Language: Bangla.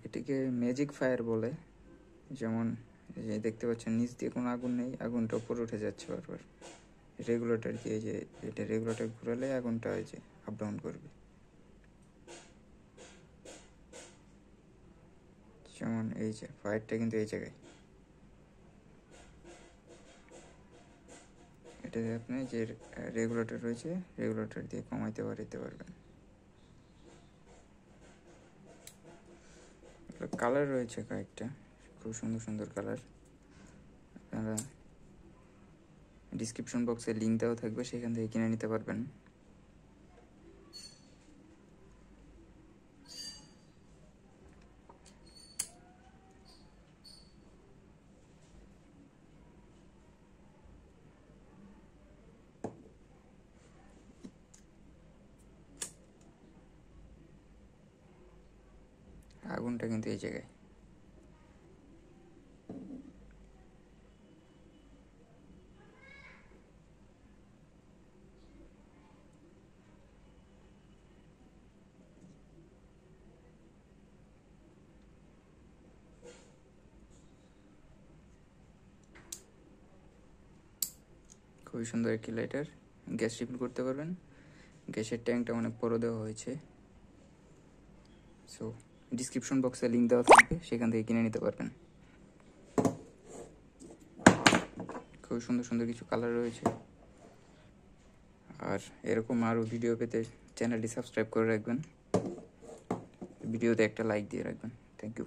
এটাকে ম্যাজিক ফায়ার বলে। যেমন এই যে দেখতে পাচ্ছেন নিচ দিয়ে কোনো আগুন নেই, আগুনটা উপরে উঠে যাচ্ছে বারবার। রেগুলেটর দিয়ে যে এটা রেগুলেটর ঘুরালে আগুনটা এই যে আপ ডাউন করবে। যেমন এই যে ফায়ারটা কিন্তু এই জায়গায়, এটাতে আপনি যে রেগুলেটর রয়েছে রেগুলেটর দিয়ে কমাইতে বাড়াইতে পারবেন। কালার রয়েছে কয়েকটা, খুব সুন্দর সুন্দর কালার। আপনারা ডিসক্রিপশন বক্সে লিঙ্ক দেওয়া থাকবে, সেখান থেকে কিনে নিতে পারবেন। আগুনটা কিন্তু এই জায়গায়। খুবই সুন্দর একটি লাইটার, গ্যাস রিফিল করতে পারবেন। গ্যাসের ট্যাঙ্কটা অনেক বড় দেওয়া হয়েছে। সো ডিসক্রিপশন বক্সে লিঙ্ক দেওয়া থাকবে, সেখান থেকে কিনে নিতে পারবেন। খুবই সুন্দর সুন্দর কিছু কালার রয়েছে। আর এরকম আরও ভিডিও পেতে চ্যানেলটি সাবস্ক্রাইব করে রাখবেন, ভিডিওতে একটা লাইক দিয়ে রাখবেন। Thank you.